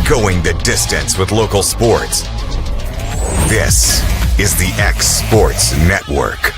going the distance with local sports. This is the X Sports Network.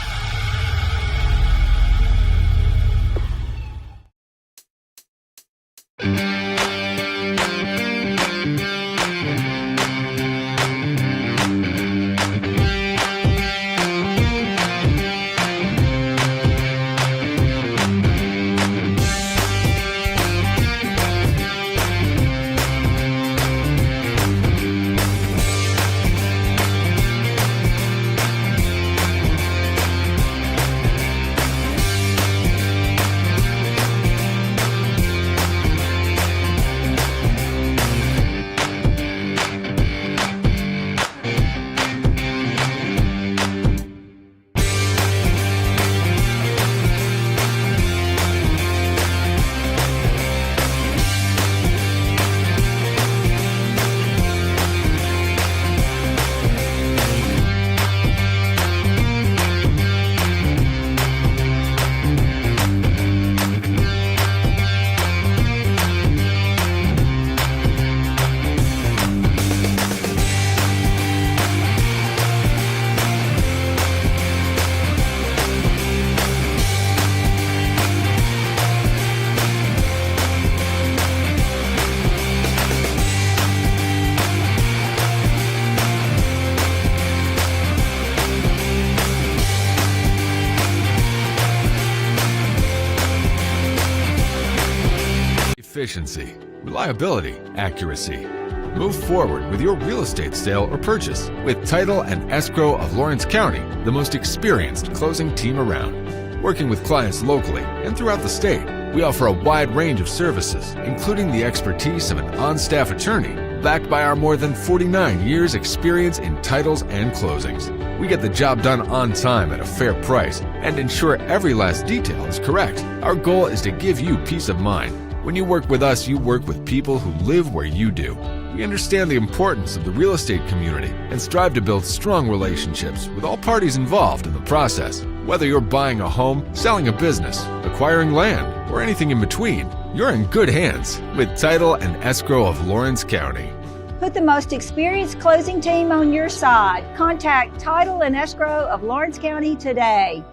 Efficiency, reliability, accuracy. Move forward with your real estate sale or purchase with Title and Escrow of Lawrence County, the most experienced closing team around. Working with clients locally and throughout the state, we offer a wide range of services, including the expertise of an on-staff attorney, backed by our more than 49 years experience in titles and closings. We get the job done on time at a fair price and ensure every last detail is correct. Our goal is to give you peace of mind. When you work with us, you work with people who live where you do. We understand the importance of the real estate community and strive to build strong relationships with all parties involved in the process. Whether you're buying a home, selling a business, acquiring land, or anything in between, you're in good hands with Title and Escrow of Lawrence County. Put the most experienced closing team on your side. Contact Title and Escrow of Lawrence County today.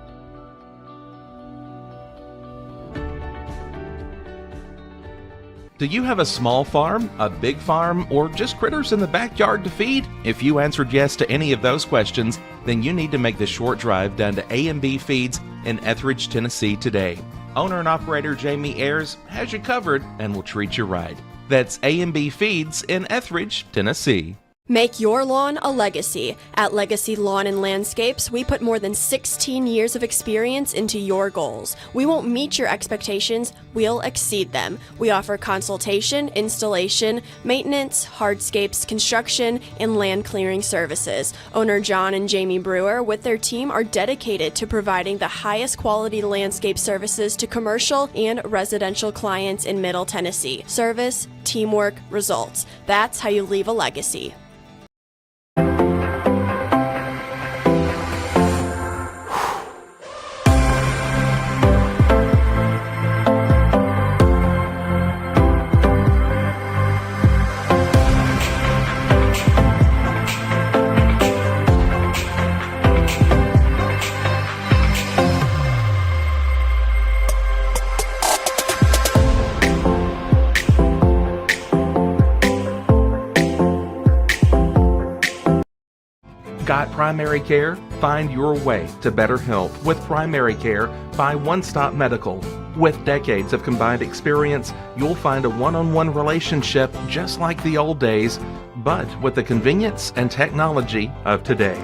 Do you have a small farm, a big farm, or just critters in the backyard to feed? If you answered yes to any of those questions, then you need to make the short drive down to A&B Feeds in Etheridge, Tennessee today. Owner and operator Jamie Ayers has you covered and will treat you right. That's A&B Feeds in Etheridge, Tennessee. Make your lawn a legacy. At Legacy Lawn and Landscapes, we put more than 16 years of experience into your goals. We won't meet your expectations, we'll exceed them. We offer consultation, installation, maintenance, hardscapes, construction, and land clearing services. Owner John and Jamie Brewer with their team are dedicated to providing the highest quality landscape services to commercial and residential clients in Middle Tennessee. Service, teamwork, results. That's how you leave a legacy. Got primary care? Find your way to better health with primary care by One Stop Medical. With decades of combined experience, you'll find a one-on-one relationship just like the old days, but with the convenience and technology of today.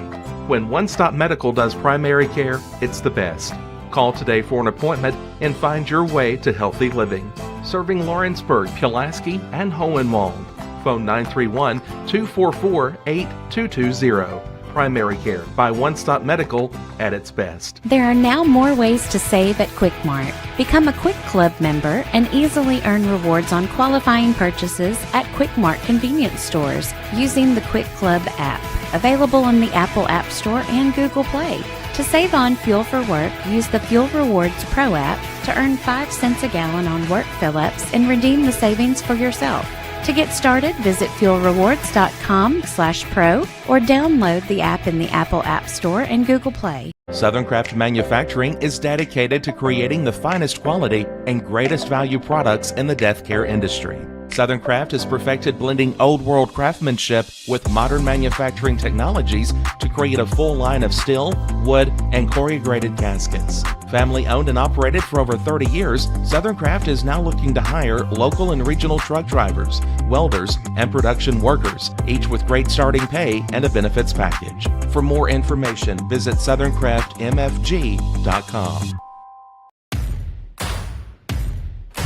When One Stop Medical does primary care, it's the best. Call today for an appointment and find your way to healthy living. Serving Lawrenceburg, Pulaski, and Hohenwald. Phone 931-244-8220. Primary care by One Stop Medical at its best. There are now more ways to save at Quick Mart. Become a Quick Club member and easily earn rewards on qualifying purchases at Quick Mart convenience stores using the Quick Club app, available on the Apple App Store and Google Play. To save on fuel for work, use the Fuel Rewards Pro app to earn 5 cents a gallon on work fill-ups and redeem the savings for yourself. To get started, visit fuelrewards.com/pro or download the app in the Apple App Store and Google Play. Southern Craft Manufacturing is dedicated to creating the finest quality and greatest value products in the death care industry. Southern Craft has perfected blending old world craftsmanship with modern manufacturing technologies to create a full line of steel, wood, and corrugated caskets. Family owned and operated for over 30 years, Southern Craft is now looking to hire local and regional truck drivers, welders, and production workers, each with great starting pay and a benefits package. For more information, visit southerncraftmfg.com.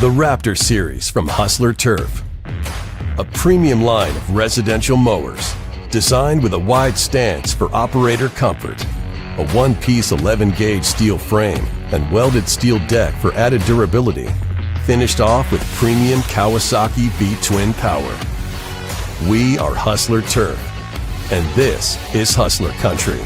The Raptor Series from Hustler Turf. A premium line of residential mowers designed with a wide stance for operator comfort, a one-piece 11-gauge steel frame and welded steel deck for added durability, finished off with premium Kawasaki V-twin power. We are Hustler Turf, and this is Hustler Country.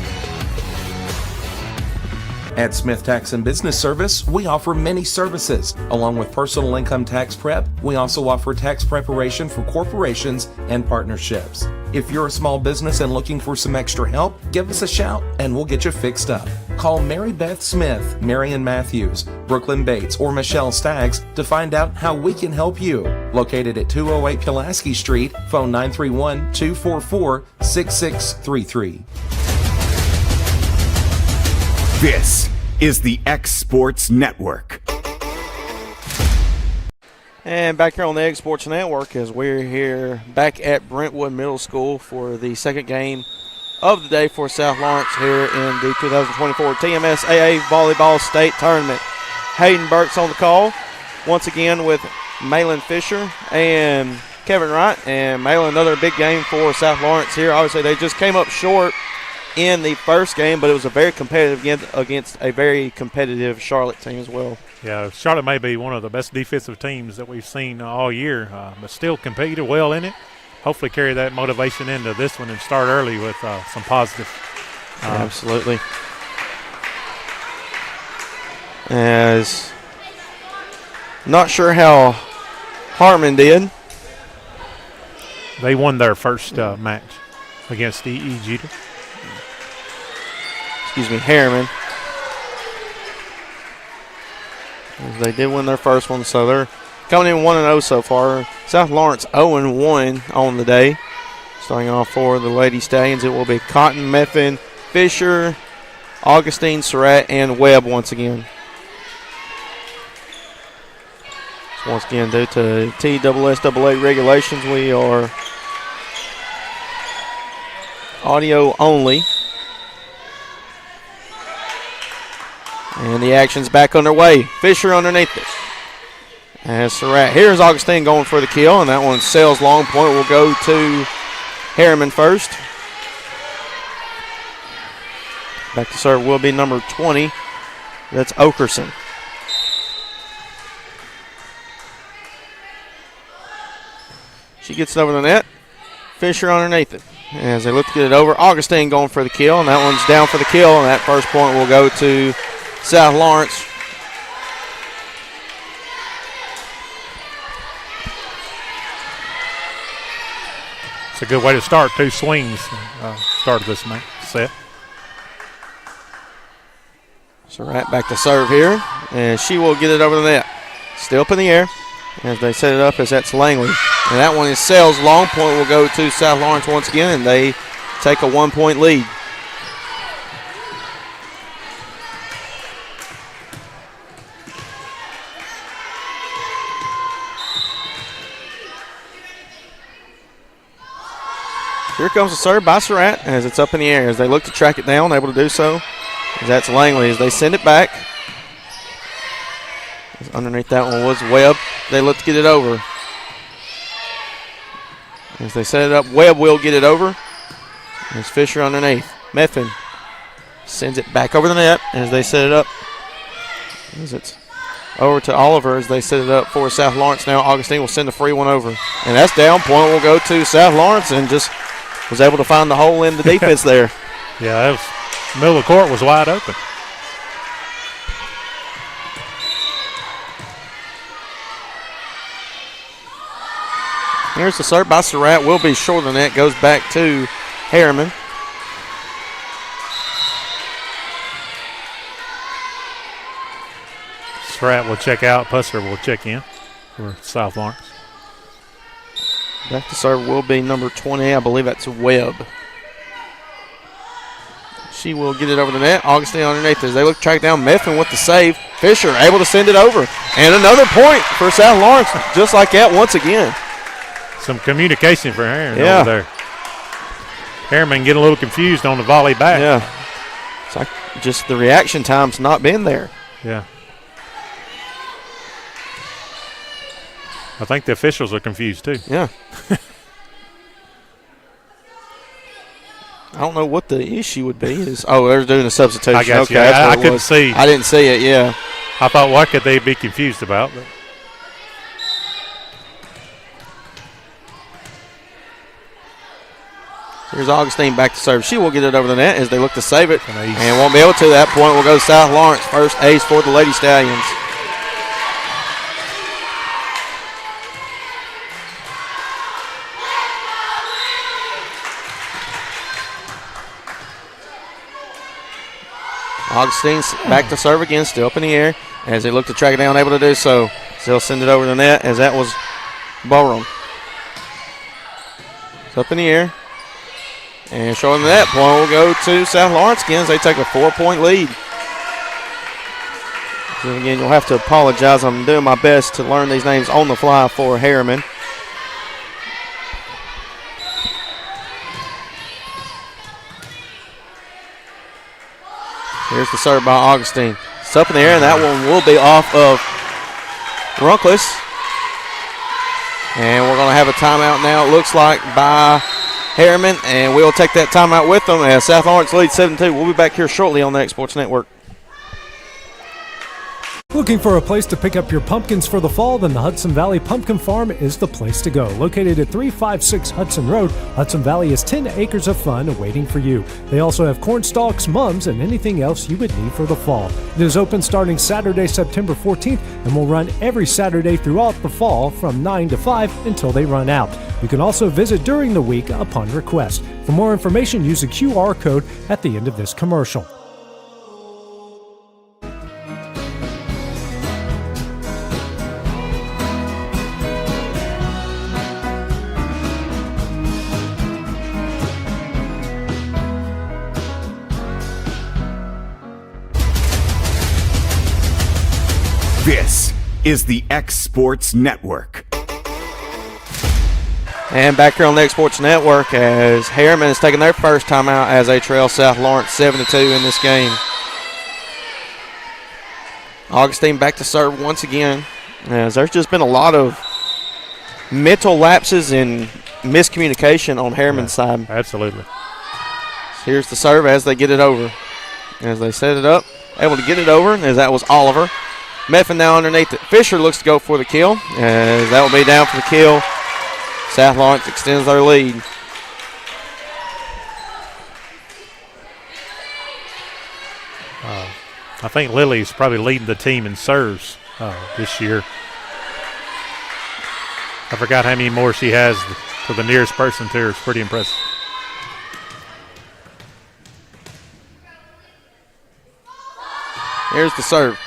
At Smith Tax and Business Service, we offer many services. Along with personal income tax prep, we also offer tax preparation for corporations and partnerships. If you're a small business and looking for some extra help, give us a shout and we'll get you fixed up. Call Mary Beth Smith, Marion Matthews, Brooklyn Bates, or Michelle Staggs to find out how we can help you. Located at 208 Pulaski Street, phone 931-244-6633. This is the X Sports Network. And back here on the X Sports Network as we're here back at Brentwood Middle School for the second game of the day for South Lawrence here in the 2024 TMSAA Volleyball State Tournament. Hayden Burks on the call once again with Malin Fisher and Kevin Wright. And Malin, another big game for South Lawrence here. Obviously, they just came up short in the first game, but it was a very competitive game against a very competitive Charlotte team as well. Yeah, Charlotte may be one of the best defensive teams that we've seen all year, but still competed well in it. Hopefully carry that motivation into this one and start early with some positive. Absolutely. As not sure how Harriman did. They won their first match against E.E. Jeter. Harriman. They did win their first one, so they're coming in 1-0 so far. South Lawrence 0-1 on the day. Starting off for the Lady Stallions, it will be Cotton, Meffin, Fisher, Augustine, Surratt, and Webb once again. So once again, due to TSSAA regulations, we are audio only. And the action's back underway. Fisher underneath it. As Surratt, here's Augustine going for the kill, and that one sails long point. Will go to Harriman first. Back to serve will be number 20. That's Okerson. She gets it over the net. Fisher underneath it. As they look to get it over, Augustine going for the kill, and that one's down for the kill, and that first point will go to South Lawrence. It's a good way to start. Two swings started this set. Surratt back to serve here, and she will get it over the net. Still up in the air as they set it up as that's Langley. And that one is Sales. Long point will go to South Lawrence once again, and they take a 1-point lead. Here comes the serve by Surratt as it's up in the air. As they look to track it down, able to do so. As that's Langley as they send it back. As underneath that one was Webb. They look to get it over. As they set it up, Webb will get it over. There's Fisher underneath. Meffin sends it back over the net as they set it up. As it's over to Oliver as they set it up for South Lawrence. Now Augustine will send a free one over. And that's down. Point will go to South Lawrence and just was able to find the hole in the defense there. Yeah, that was, middle of the court was wide open. Here's the serve by Surratt. Will be short of the net. Goes back to Harriman. Surratt will check out. Pusser will check in for South Lawrence. Back to serve will be number 20. I believe that's Webb. She will get it over the net. Augustine underneath as they look to track down Meffin with the save. Fisher able to send it over. And another point for South Lawrence, just like that once again. Some communication for Harriman over there. Harriman getting a little confused on the volley back. Yeah. It's like just the reaction time's not been there. Yeah. I think the officials are confused too. Yeah. I don't know what the issue would be. They're doing a substitution. I got okay, you. I couldn't was. see. I didn't see it, yeah. I thought, what could they be confused about? But here's Augustine back to serve. She will get it over the net as they look to save it. And won't be able to. That point will go to South Lawrence. First ace for the Lady Stallions. Augustine's back to serve again, still up in the air as they look to track it down, able to do so. Still send it over the net as that was Ballroom. It's up in the air. And showing that point will go to South Lawrence again as they take a 4-point lead. So again, you'll have to apologize. I'm doing my best to learn these names on the fly for Harriman. Here's the serve by Augustine. It's up in the air, and that one will be off of Runckless. And we're going to have a timeout now, it looks like, by Harriman, and we'll take that timeout with them as South Lawrence leads 7-2. We'll be back here shortly on the X Sports Network. Looking for a place to pick up your pumpkins for the fall? Then the Hudson Valley Pumpkin Farm is the place to go. Located at 356 Hudson Road, Hudson Valley has 10 acres of fun waiting for you. They also have corn stalks, mums, and anything else you would need for the fall. It is open starting Saturday, September 14th, and will run every Saturday throughout the fall from 9 to 5 until they run out. You can also visit during the week upon request. For more information, use the QR code at the end of this commercial. This is the X Sports Network. And back here on the X Sports Network as Harriman has taken their first timeout as they trail South Lawrence 7-2 in this game. Augustine back to serve once again as there's just been a lot of mental lapses and miscommunication on Harriman's side. Absolutely. Here's the serve as they get it over. As they set it up, able to get it over as that was Oliver. Meffin now underneath it. Fisher looks to go for the kill as that will be down for the kill. South Lawrence extends their lead. I think Lily's probably leading the team in serves this year. I forgot how many more she has to the nearest person to her. It's pretty impressive. Here's the serve.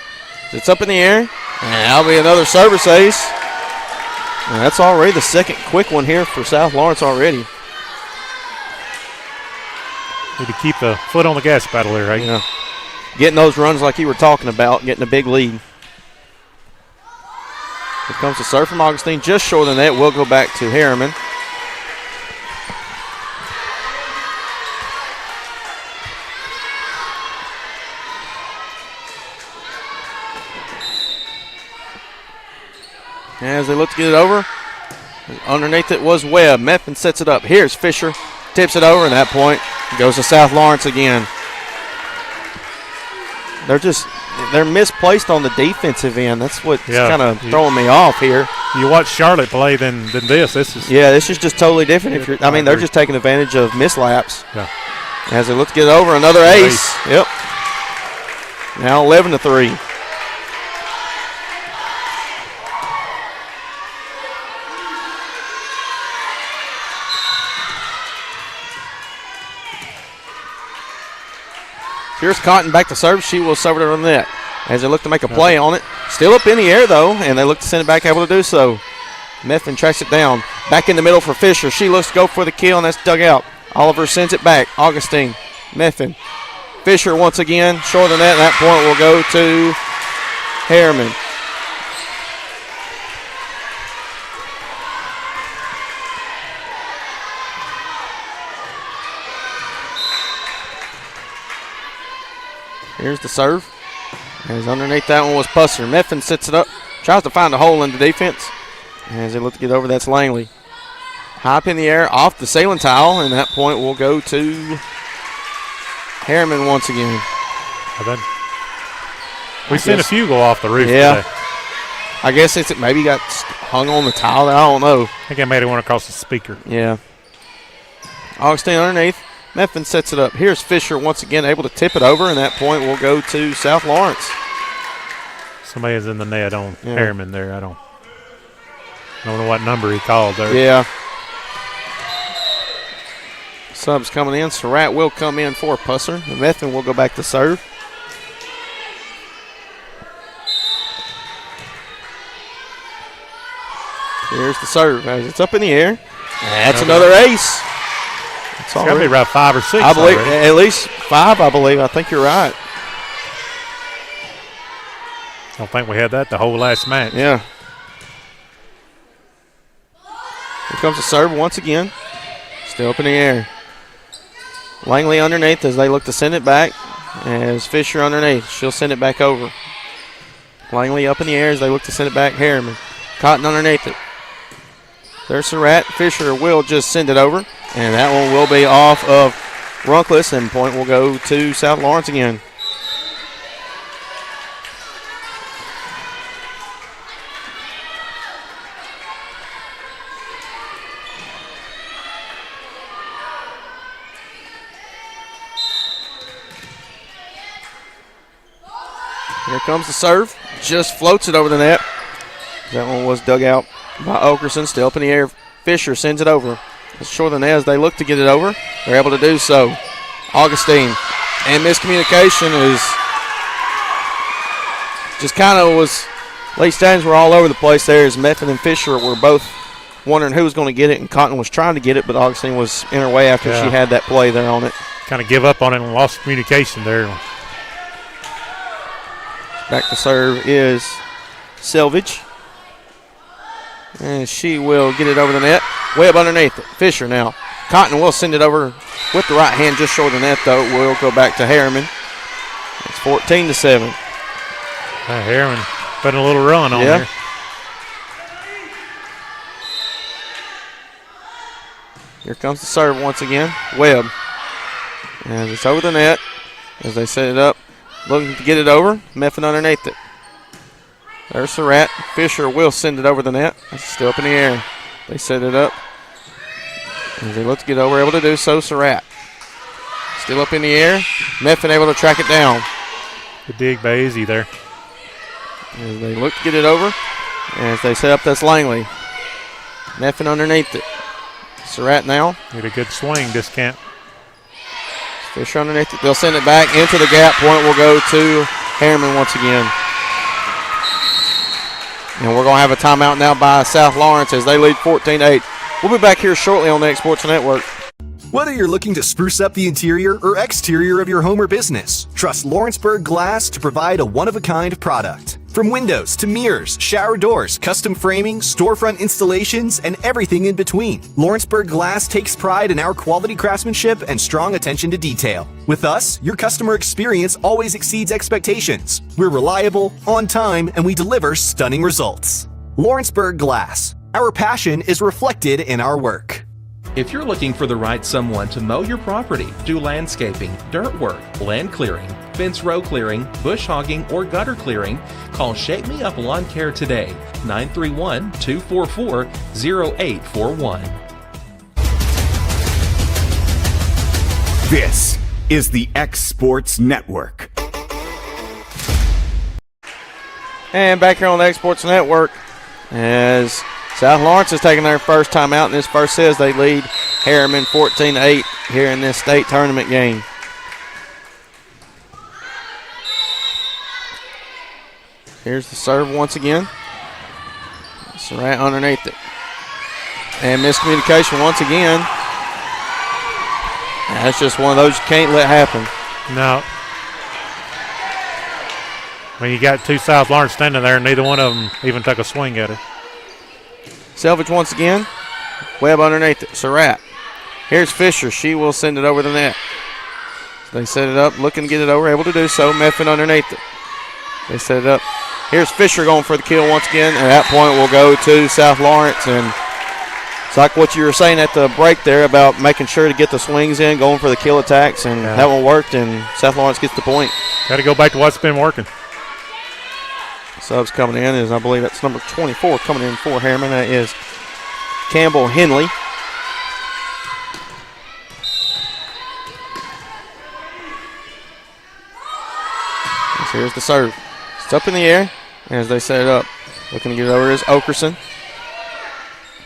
It's up in the air, and that'll be another service ace. And that's already the second quick one here for South Lawrence already. Need to keep the foot on the gas pedal there, right? Yeah. Getting those runs like you were talking about, getting a big lead. Here comes the serve from Augustine, just short of the net. We'll go back to Harriman. As they look to get it over, underneath it was Webb. Meffin sets it up. Here's Fisher, tips it over, and that point goes to South Lawrence again. They're misplaced on the defensive end. That's what's kind of throwing me off here. You watch Charlotte play than this. This is just totally different. They're just taking advantage of mislaps. Yeah. As they look to get it over, another ace. Yep. Now 11-3. Here's Cotton back to serve. She will serve it on the net as they look to make a play on it. Still up in the air, though, and they look to send it back, able to do so. Methvin tracks it down. Back in the middle for Fisher. She looks to go for the kill, and that's dug out. Oliver sends it back. Augustine, Methvin. Fisher once again, short of the net. At that point will go to Harriman. Here's the serve. As underneath that one was Pusser. Methvin sets it up. Tries to find a hole in the defense. As they look to get over, that's Langley. High up in the air, off the sailing tile, and that point will go to Harriman once again. We've seen a few go off the roof today. today. I guess it maybe got hung on the tile. I don't know. I think I made it one across the speaker. Yeah. Augustine underneath. Methvin sets it up. Here's Fisher once again, able to tip it over, and that point will go to South Lawrence. Somebody is in the net on Harriman there. I don't know what number he called there. Yeah. Subs coming in. Surratt will come in for Pusser. And Methvin will go back to serve. Here's the serve. As it's up in the air. That's another ace. It's got to be about 5 or 6. I believe already. at least 5. I believe. I think you're right. I don't think we had that the whole last match. Yeah. Here comes the serve once again. Still up in the air. Langley underneath as they look to send it back. As Fisher underneath. She'll send it back over. Langley up in the air as they look to send it back. Harriman. Cotton underneath it. There's Surratt. Fisher will just send it over. And that one will be off of Runkless, and point will go to South Lawrence again. Here comes the serve. Just floats it over the net. That one was dug out by Okerson. Still up in the air. Fisher sends it over. It's short of the net as they look to get it over. They're able to do so. Augustine. And miscommunication is just kind of was. Late stands were all over the place there as Methvin and Fisher were both wondering who was going to get it, and Cotton was trying to get it, but Augustine was in her way after she had that play there on it. Kind of give up on it and lost communication there. Back to serve is Selvage. And she will get it over the net. Webb underneath it. Fisher now. Cotton will send it over with the right hand just short of the net, though. It will go back to Harriman. It's 14-7. Harriman putting a little run on there. Here comes the serve once again. Webb. And it's over the net as they set it up. Looking to get it over. Methvin underneath it. There's Surratt. Fisher will send it over the net. It's still up in the air. They set it up. As they look to get over, able to do so, Surratt. Still up in the air. Methvin able to track it down. Good dig by Izzy there. As they look to get it over. As they set up, that's Langley. Methvin underneath it. Surratt now. Get a good swing, Discount. Fisher underneath it. They'll send it back into the gap. Point will go to Harriman once again. And we're going to have a timeout now by South Lawrence as they lead 14-8. We'll be back here shortly on the X Sports Network. Whether you're looking to spruce up the interior or exterior of your home or business, trust Lawrenceburg Glass to provide a one-of-a-kind product. From windows to mirrors, shower doors, custom framing, storefront installations, and everything in between, Lawrenceburg Glass takes pride in our quality craftsmanship and strong attention to detail. With us, your customer experience always exceeds expectations. We're reliable, on time, and we deliver stunning results. Lawrenceburg Glass. Our passion is reflected in our work. If you're looking for the right someone to mow your property, do landscaping, dirt work, land clearing, fence row clearing, bush hogging, or gutter clearing, call Shake Me Up Lawn Care today, 931-244-0841. This is the X Sports Network. And back here on the X Sports Network as South Lawrence is taking their first time out in this first set as they lead Harriman 14-8 here in this state tournament game. Here's the serve once again. Surratt underneath it. And miscommunication once again. That's just one of those you can't let happen. No. When you got two South Lawrence standing there, neither one of them even took a swing at it. Selvage once again. Webb underneath it. Surratt. Here's Fisher. She will send it over the net. They set it up, looking to get it over, able to do so. Meffin underneath it. They set it up. Here's Fisher going for the kill once again, and at that point will go to South Lawrence. And it's like what you were saying at the break there about making sure to get the swings in, going for the kill attacks, and that one worked, and South Lawrence gets the point. Got to go back to what's been working. Subs coming in is, I believe that's number 24 coming in for Harriman. That is Campbell Henley. So here's the serve. It's up in the air as they set it up. Looking to get it over is Okerson.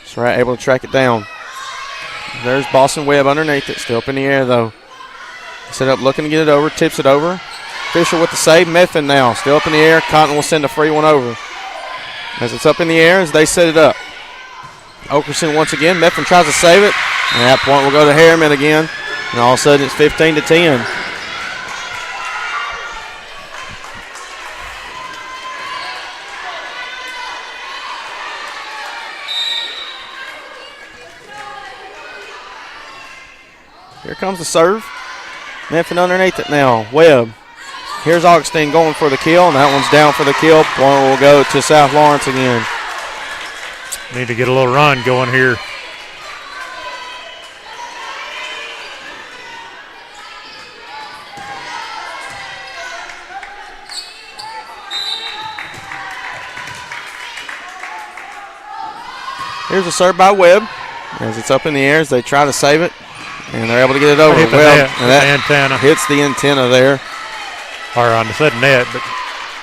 Surratt able to track it down. There's Boston Webb underneath it. Still up in the air though. Set up looking to get it over. Tips it over. Fisher with the save. Meffin now. Still up in the air. Cotton will send a free one over. As it's up in the air as they set it up. Okerson once again. Meffin tries to save it. And at that point will go to Harriman again. And all of a sudden it's 15-10. Here comes the serve. Meffin underneath it now. Webb. Here's Augustine going for the kill, and that one's down for the kill. Point will go to South Lawrence again. Need to get a little run going here. Here's a serve by Webb. As it's up in the air as they try to save it. And they're able to get it over. Hit the Webb. net, And that antenna. hits the antenna there. Or on the said net, but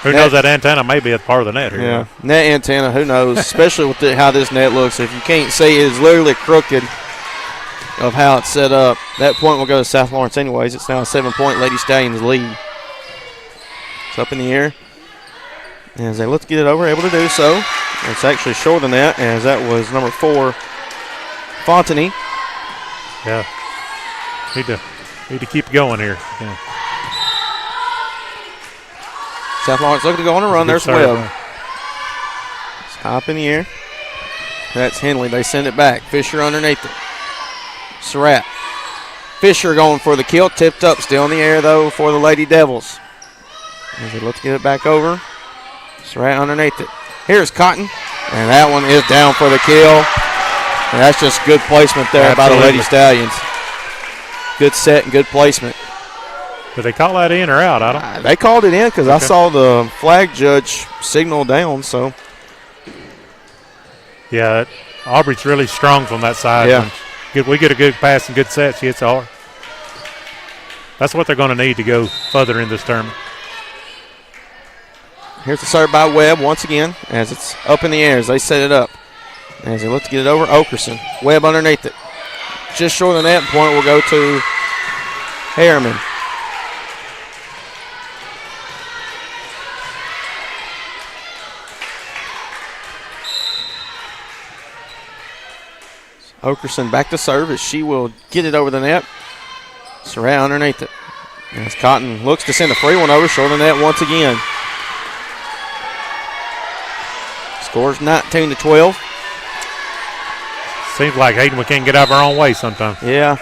who knows, that antenna may be a part of the net here. Yeah, net antenna, who knows, especially with how this net looks. If you can't see, it's literally crooked of how it's set up. That point will go to South Lawrence anyways. It's now a 7-point Lady Stallions lead. It's up in the air. And as they look to get it over, able to do so. It's actually shorter than that, as that was number 4, Fontany. Yeah. Need to keep going here. Yeah. South Lawrence looking to go on a run. There's Webb. It's high up in the air. That's Henley. They send it back. Fisher underneath it. Surratt. Fisher going for the kill. Tipped up. Still in the air, though, for the Lady Devils. As they look to get it back over. Surratt underneath it. Here's Cotton. And that one is down for the kill. And that's just good placement there by the Lady Stallions. Good set and good placement. Did they call that in or out? I don't. They called it in because I saw the flag judge signal down. So, yeah, Aubrey's really strong from that side. Yeah. We get a good pass and good set. She hits hard. That's what they're going to need to go further in this tournament. Here's the serve by Webb once again as it's up in the air as they set it up. As they look to get it over, Okerson. Webb underneath it. Just short of the net. Point will go to Harriman. Okerson back to serve as she will get it over the net. Surratt underneath it. As Cotton looks to send a free one over, short of the net once again. Scores 19-12. Seems like Hayden, we can't get out of our own way sometimes. Yeah.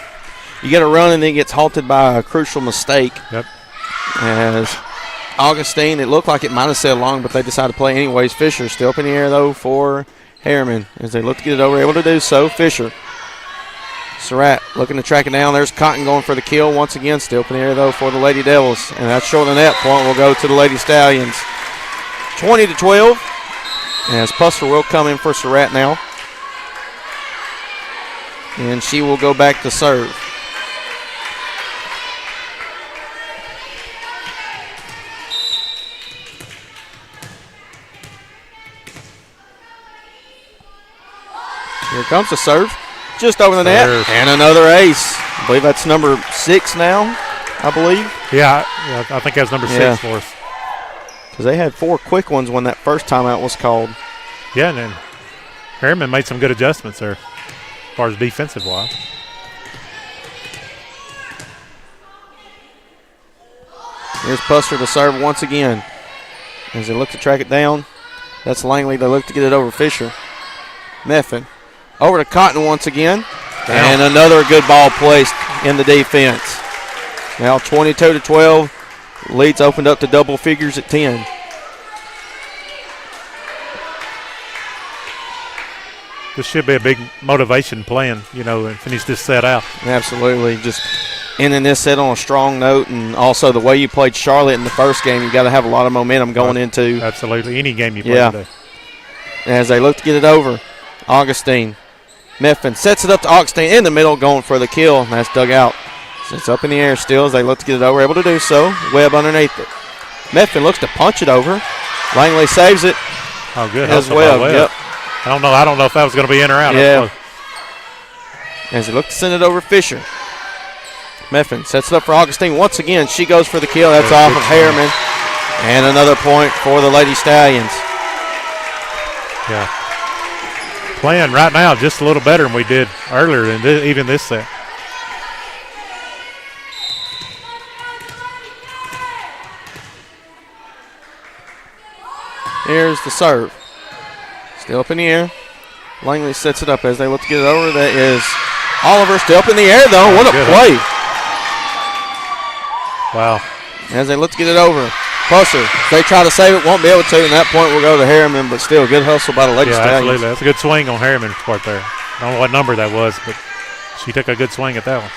You get a run and then it gets halted by a crucial mistake. Yep. As Augustine, it looked like it might have said long, but they decided to play anyways. Fisher still up in the air, though, for Harriman. As they look to get it over, able to do so. Fisher. Surratt looking to track it down. There's Cotton going for the kill once again. Still up in the air, though, for the Lady Devils. And that's short of the net. Point will go to the Lady Stallions. 20-12. As Pusser will come in for Surratt now. And she will go back to serve. Here comes the serve. Just over the net. And another ace. I believe that's number 6 now, I believe. Yeah, I think that's number 6 for us. because they had 4 quick ones when that first timeout was called. Yeah, and then Harriman made some good adjustments there as far as defensive-wise. Here's Puster to serve once again. As they look to track it down, that's Langley. They look to get it over Fisher. Meffin over to Cotton once again. And another good ball placed in the defense. Now 22-12. Lead's opened up to double figures at 10. This should be a big motivation plan, and finish this set out. Absolutely. Just ending this set on a strong note, and also the way you played Charlotte in the first game, you got to have a lot of momentum going into. Absolutely. Any game you play today. As they look to get it over, Augustine. Meffin sets it up to Augustine in the middle, going for the kill. And that's dug out. So it's up in the air still as they look to get it over. Able to do so. Webb underneath it. Meffin looks to punch it over. Langley saves it. Oh, good. As Webb. Yep. I don't know if that was going to be in or out. Yeah. As they look to send it over Fisher. Meffin sets it up for Augustine once again. She goes for the kill. That's off of Harriman. And another point for the Lady Stallions. Yeah. Playing right now just a little better than we did earlier in even this set. Here's the serve. Still up in the air. Langley sets it up as they look to get it over. That is Oliver still up in the air, though. What a play. Wow. As they look to get it over. Puster, if they try to save it, won't be able to, and that point will go to Harriman, but still good hustle by the Lady Stallions. Absolutely. That's a good swing on Harriman's part there. I don't know what number that was, but she took a good swing at that one.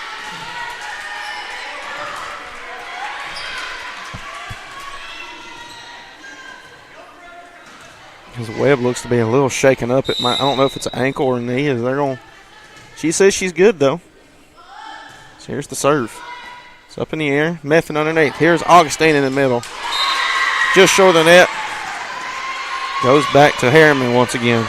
His Webb looks to be a little shaken up. I don't know if it's an ankle or a knee. She says she's good, though. So here's the serve. It's up in the air. Meffin underneath. Here's Augustine in the middle. Just short of the net. Goes back to Harriman once again.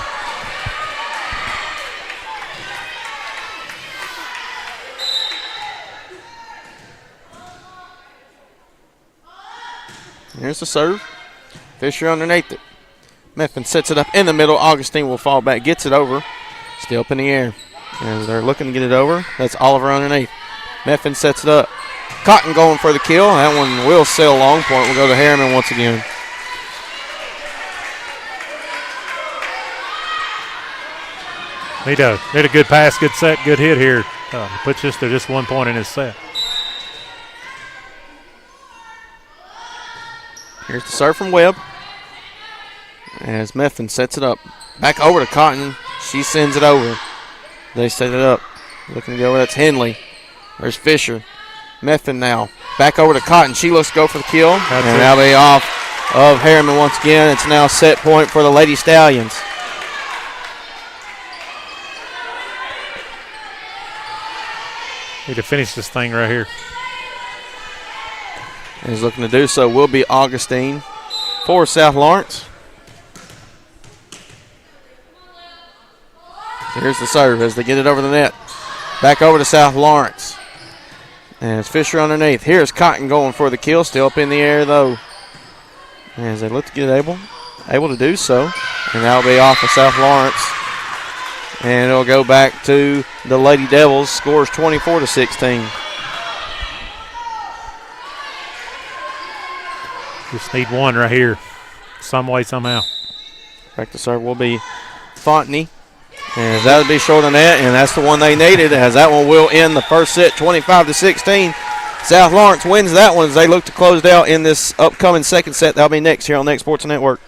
Here's the serve. Fisher underneath it. Meffin sets it up in the middle. Augustine will fall back. Gets it over. Still up in the air. As they're looking to get it over, that's Oliver underneath. Meffin sets it up. Cotton going for the kill. That one will sail long point. We'll go to Harriman once again. Need a good pass, good set, good hit here. Puts us to just 1 point in his set. Here's the serve from Webb. As Meffin sets it up. Back over to Cotton. She sends it over. They set it up. Looking to go over. That's Henley. There's Fisher. Meffin now. Back over to Cotton. She looks to go for the kill. And that'll be off of Harriman once again. It's now set point for the Lady Stallions. Need to finish this thing right here. And he's looking to do so will be Augustine for South Lawrence. So here's the serve as they get it over the net. Back over to South Lawrence. And it's Fisher underneath. Here's Cotton going for the kill. Still up in the air, though. As they look to get able to do so. And that'll be off of South Lawrence. And it'll go back to the Lady Devils. Scores 24-16. Just need one right here. Some way, somehow. Back to serve will be Fontenay. And that'll be short on that, and that's the one they needed, as that one will end the first set 25-16. South Lawrence wins that one as they look to close it out in this upcoming second set. That'll be next here on Next Sports Network.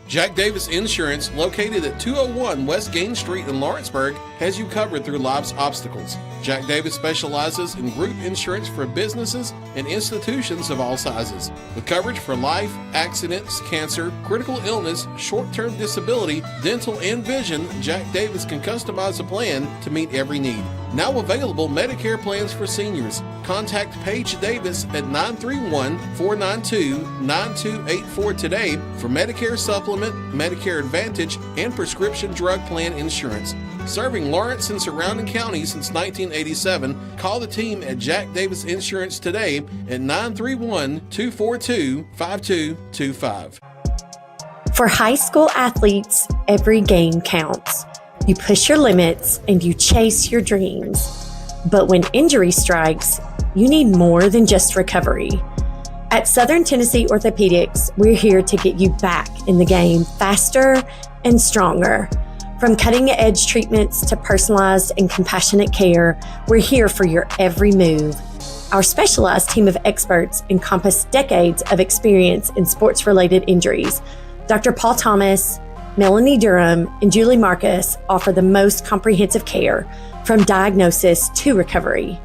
Jack Davis Insurance, located at 201 West Gain Street in Lawrenceburg, has you covered through life's obstacles. Jack Davis specializes in group insurance for businesses and institutions of all sizes. With coverage for life, accidents, cancer, critical illness, short-term disability, dental, and vision, Jack Davis can customize a plan to meet every need. Now available Medicare plans for seniors. Contact Paige Davis at 931-492-9284 today for Medicare Supplement, Medicare Advantage, and prescription drug plan insurance. Serving Lawrence and surrounding counties since 1987, call the team at Jack Davis Insurance today at 931-242-5225. For high school athletes, every game counts. You push your limits and you chase your dreams. But when injury strikes, you need more than just recovery. At Southern Tennessee Orthopedics, we're here to get you back in the game faster and stronger. From cutting-edge treatments to personalized and compassionate care, we're here for your every move. Our specialized team of experts encompass decades of experience in sports-related injuries. Dr. Paul Thomas, Melanie Durham, and Julie Marcus offer the most comprehensive care from diagnosis to recovery.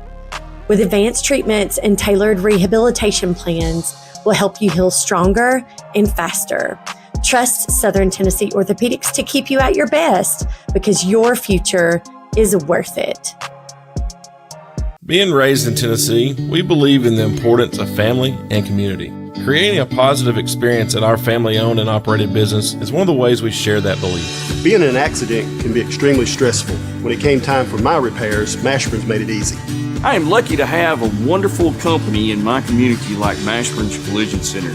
With advanced treatments and tailored rehabilitation plans, we'll help you heal stronger and faster. Trust Southern Tennessee Orthopedics to keep you at your best because your future is worth it. Being raised in Tennessee, we believe in the importance of family and community. Creating a positive experience at our family-owned and operated business is one of the ways we share that belief. Being in an accident can be extremely stressful. When it came time for my repairs, Mashburn's made it easy. I am lucky to have a wonderful company in my community like Mashburn's Collision Center.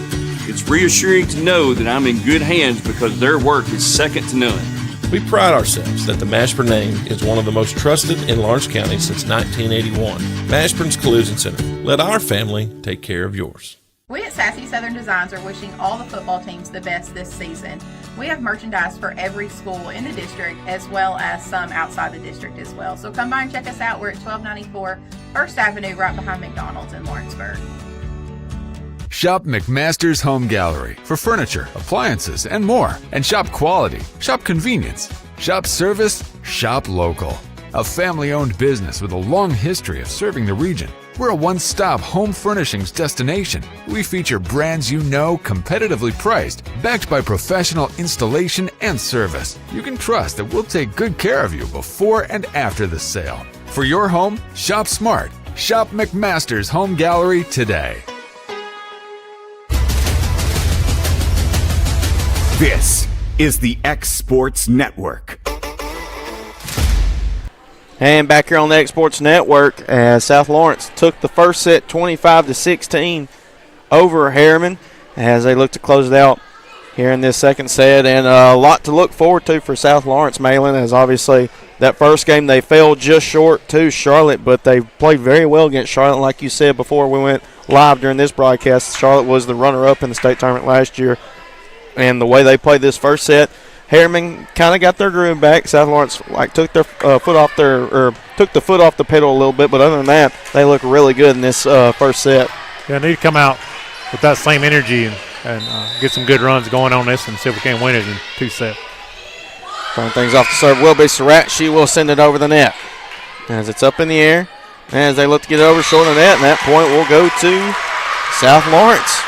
It's reassuring to know that I'm in good hands because their work is second to none. We pride ourselves that the Mashburn name is one of the most trusted in Lawrence County since 1981. Mashburn's Collision Center. Let our family take care of yours. We at Sassy Southern Designs are wishing all the football teams the best this season. We have merchandise for every school in the district as well as some outside the district as well. So come by and check us out. We're at 1294 First Avenue right behind McDonald's in Lawrenceburg. Shop McMaster's Home Gallery for furniture, appliances, and more. And shop quality, shop convenience, shop service, shop local. A family-owned business with a long history of serving the region. We're a one-stop home furnishings destination. We feature brands you know, competitively priced, backed by professional installation and service. You can trust that we'll take good care of you before and after the sale. For your home, shop smart. Shop McMaster's Home Gallery today. This is the X Sports Network. And back here on the X Sports Network, as South Lawrence took the first set 25-16 over Harriman as they look to close it out here in this second set. And a lot to look forward to for South Lawrence, Malin, as obviously that first game they fell just short to Charlotte, but they played very well against Charlotte. Like you said before we went live during this broadcast, Charlotte was the runner-up in the state tournament last year. And the way they played this first set, Harriman kind of got their groove back. South Lawrence took their foot off the pedal a little bit, but other than that, they look really good in this first set. Yeah, they need to come out with that same energy and get some good runs going on this and see if we can win it in 2 sets. Throwing things off the serve will be Surratt. She will send it over the net as it's up in the air. As they look to get it over short of the net, and that point will go to South Lawrence.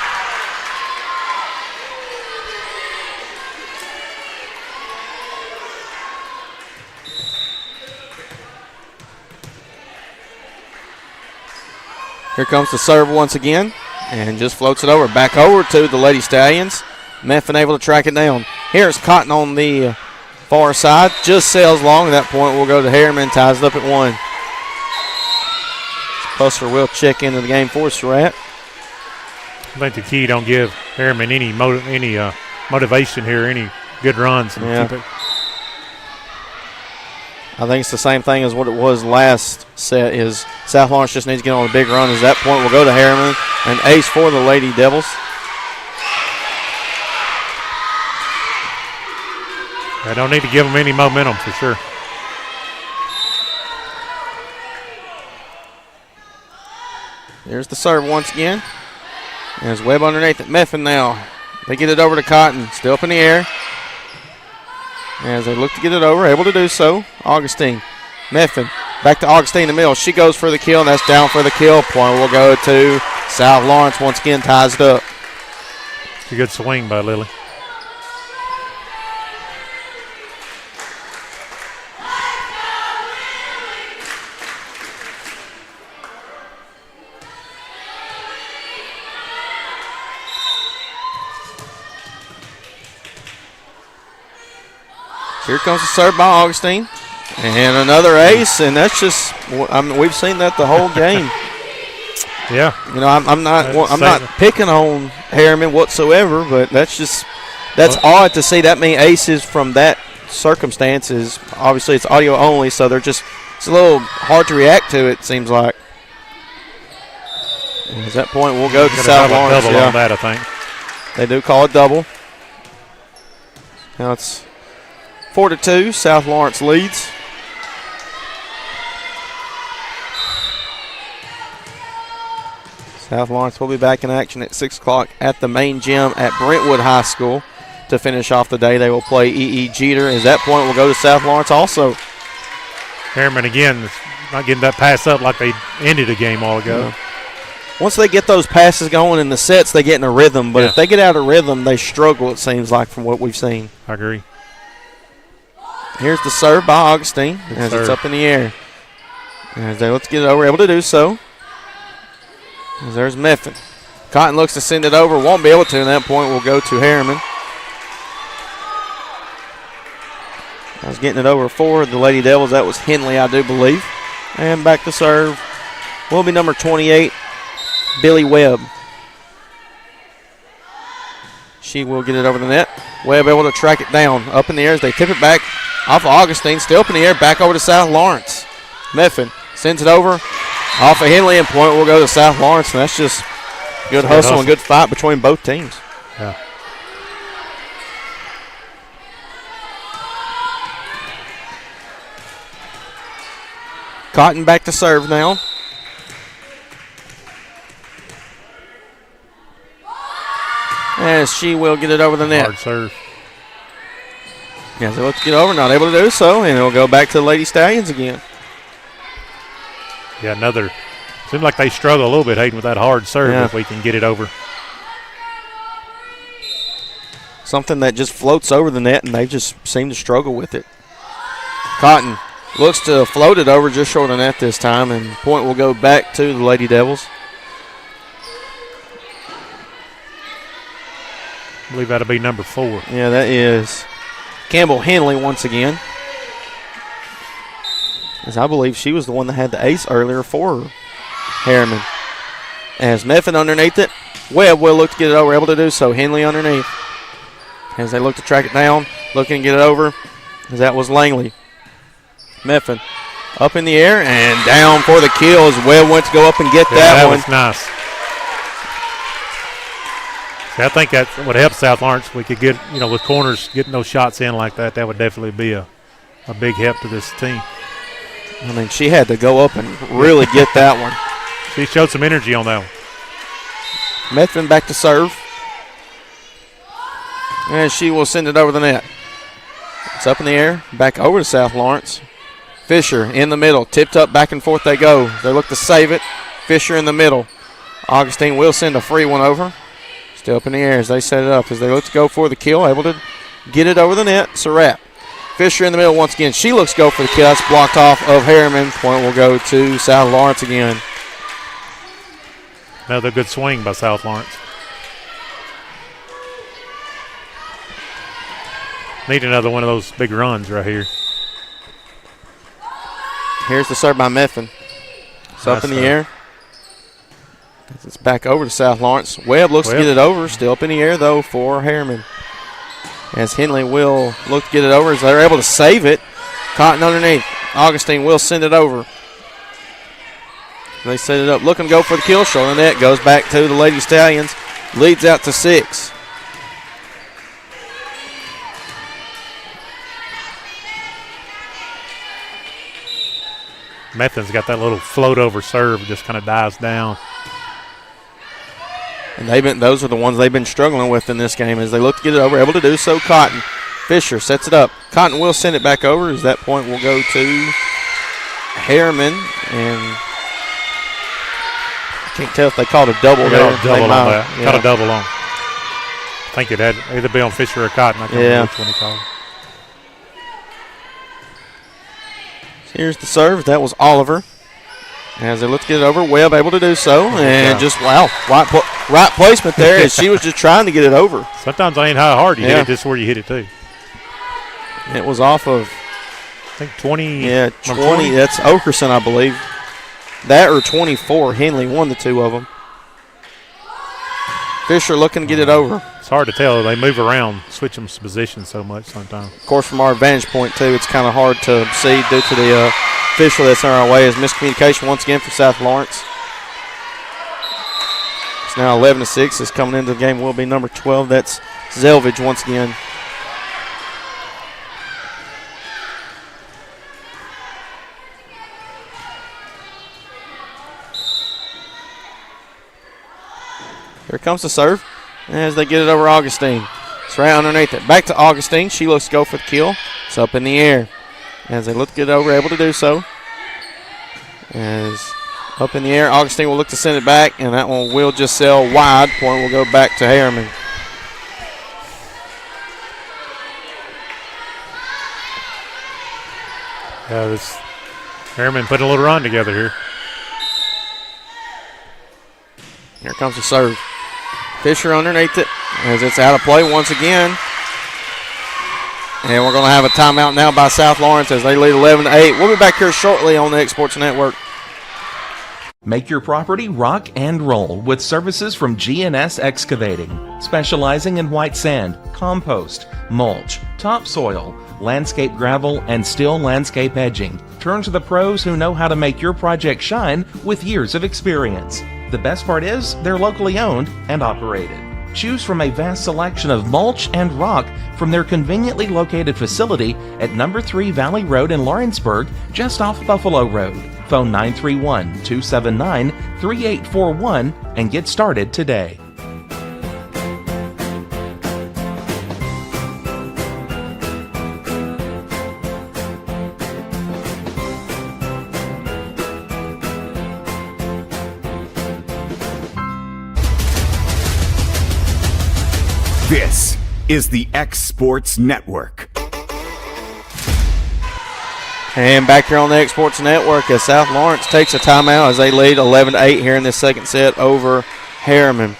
Here comes the serve once again, and just floats it over. Back over to the Lady Stallions. Meffin able to track it down. Here's Cotton on the far side. Just sails long. At that point, we'll go to Harriman. Ties it up at 1. Pusser will check into the game for Surratt. I think the key, don't give Harriman any motivation here, any good runs. And keep it. I think it's the same thing as what it was last set. Is South Lawrence just needs to get on a big run. At that point, we'll go to Harriman. An ace for the Lady Devils. I don't need to give them any momentum for sure. There's the serve once again. There's Webb underneath it. Meffin now. They get it over to Cotton. Still up in the air. As they look to get it over, able to do so. Augustine. Meffin back to Augustine in the middle. She goes for the kill, and that's down for the kill. Point will go to South Lawrence. Once again, ties it up. It's a good swing by Lily. Here comes the serve by Augustine. And another ace, and that's just, we've seen that the whole game. Yeah. You know, I'm not picking on Harriman whatsoever, but that's just That's odd to see that many aces from that circumstances. Obviously, it's audio only, so it's a little hard to react to, it seems like. And at that point, we'll go to South Lawrence. Double on that, I think. They do call it double. Now it's 4-2. South Lawrence leads. South Lawrence will be back in action at 6 o'clock at the main gym at Brentwood High School to finish off the day. They will play E.E. Jeter. At that point, we'll go to South Lawrence also. Harriman again not getting that pass up like they ended the game all ago. Yeah. Once they get those passes going in the sets, they get in a rhythm. But if they get out of rhythm, they struggle, it seems like, from what we've seen. I agree. Here's the serve by Augustine as it's up in the air. As they let's get it over, able to do so. As there's Meffin. Cotton looks to send it over, won't be able to. At that point, we'll go to Harriman. I was getting it over for the Lady Devils. That was Henley, I do believe. And back to serve will be number 28, Billy Webb. She will get it over the net. Webb able to track it down. Up in the air as they tip it back off of Augustine. Still up in the air, back over to South Lawrence. Meffin sends it over off of Henley, and point will go to South Lawrence. And that's just good hustle and good fight between both teams. Yeah. Cotton back to serve now. As she will get it over the net. Hard serve. Yeah, so let's get over. Not able to do so, and it'll go back to the Lady Stallions again. Yeah, another. Seems like they struggle a little bit, Hayden, with that hard serve if we can get it over. Something that just floats over the net, and they just seem to struggle with it. Cotton looks to float it over just short of the net this time, and point will go back to the Lady Devils. I believe that'll be number 4. Yeah, that is Campbell Henley once again. As I believe she was the one that had the ace earlier for Harriman. As Meffin underneath it, Webb will look to get it over, able to do so. Henley underneath. As they look to track it down, looking to get it over, as that was Langley. Meffin up in the air and down for the kill as Webb went to go up and get that one. That was nice. See, I think that would help South Lawrence. We could get, with corners, getting those shots in like that, that would definitely be a big help to this team. I mean, she had to go up and really get that one. She showed some energy on that one. Methvin back to serve. And she will send it over the net. It's up in the air, back over to South Lawrence. Fisher in the middle, tipped up, back and forth they go. They look to save it. Fisher in the middle. Augustine will send a free one over. Still up in the air as they set it up. As they look to go for the kill, able to get it over the net. It's a wrap. Fisher in the middle once again. She looks to go for the kill. That's blocked off of Harriman. Point will go to South Lawrence again. Another good swing by South Lawrence. Need another one of those big runs right here. Here's the serve by Meffin. It's up in the air. It's back over to South Lawrence. Webb looks to get it over. Still up in the air, though, for Harriman. As Henley will look to get it over as they're able to save it. Cotton underneath. Augustine will send it over. They set it up. Looking to go for the kill. Short of the net. Goes back to the Lady Stallions. Leads out to 6. Methin's got that little float over serve. Just kind of dives down. And those are the ones they've been struggling with in this game as they look to get it over. Able to do so. Cotton. Fisher sets it up. Cotton will send it back over. As that point will go to Harriman. And I can't tell if they called a double there. Double on that. Yeah. Caught a double on. I think it had either be on Fisher or Cotton. I can't remember which one he called. Here's the serve. That was Oliver. As they look to get it over, Webb able to do so. And just, right placement there as she was just trying to get it over. Sometimes I ain't how hard you hit it, just where you hit it too. It was off of, I think 20. Yeah, 20. That's Okerson, I believe. That or 24. Henley won the two of them. Fisher looking to get it over. It's hard to tell. They move around, switch them positions so much sometimes. Of course, from our vantage point, too, it's kind of hard to see due to the official that's in our way. Is miscommunication once again for South Lawrence. It's now 11-6. This coming into the game will be number 12. That's Zelvich once again. Here comes the serve as they get it over Augustine. It's right underneath it. Back to Augustine. She looks to go for the kill. It's up in the air. As they look to get it over, able to do so. As up in the air, Augustine will look to send it back, and that one will just sail wide. Point will go back to Harriman. Yeah, this Harriman putting a little run together here. Here comes the serve. Fisher underneath it as it's out of play once again. And we're going to have a timeout now by South Lawrence as they lead 11-8. We'll be back here shortly on the X Sports Network. Make your property rock and roll with services from G&S Excavating, specializing in white sand, compost, mulch, topsoil, landscape gravel, and steel landscape edging. Turn to the pros who know how to make your project shine with years of experience. The best part is they're locally owned and operated. Choose from a vast selection of mulch and rock from their conveniently located facility at number 3 Valley Road in Lawrenceburg, just off Buffalo Road. Phone 931-279-3841 and get started today. This is the X Sports Network. And back here on the X Sports Network as South Lawrence takes a timeout as they lead 11-8 here in this second set over Harriman.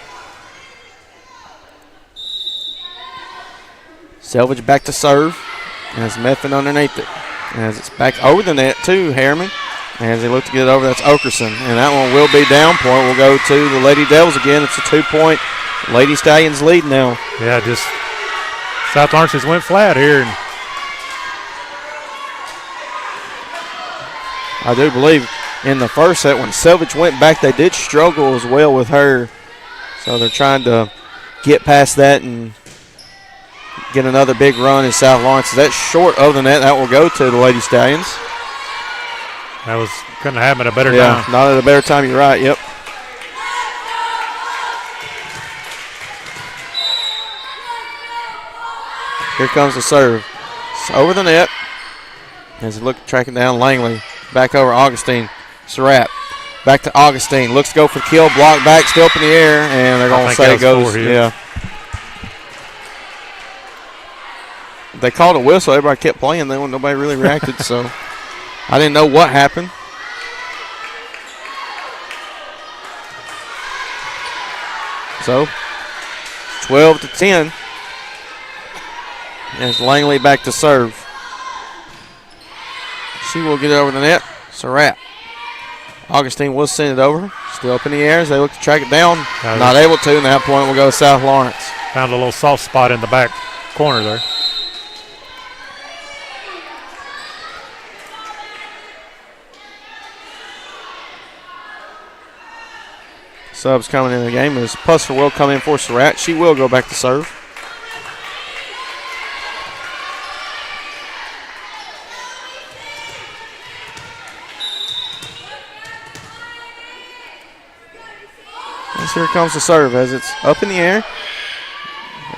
Selvage back to serve as Meffin underneath it. As it's back over the net to Harriman. As they look to get it over, that's Okerson. And that one will be down. Point will go to the Lady Devils again. It's a 2-point. Lady Stallions lead now. Yeah, just South Lawrence just went flat here. And I do believe in the first set when Selvage went back, they did struggle as well with her. So they're trying to get past that and get another big run in South Lawrence. That's short of the net. That will go to the Lady Stallions. That couldn't have happened at a better time. Not at a better time. You're right. Yep. Here comes the serve. It's over the net. As they look tracking down Langley. Back over Augustine. Surratt. Back to Augustine. Looks to go for the kill. Block back. Still up in the air. And they're going to say it goes. Yeah. They called a whistle. Everybody kept playing. Then nobody really reacted. So I didn't know what happened. So 12-10. As Langley back to serve. She will get it over the net. Surratt. Augustine will send it over. Still up in the air as they look to track it down. Not able to, and that point will go to South Lawrence. Found a little soft spot in the back corner there. Subs coming in the game as Pusser will come in for Surratt. She will go back to serve. Here comes the serve as it's up in the air.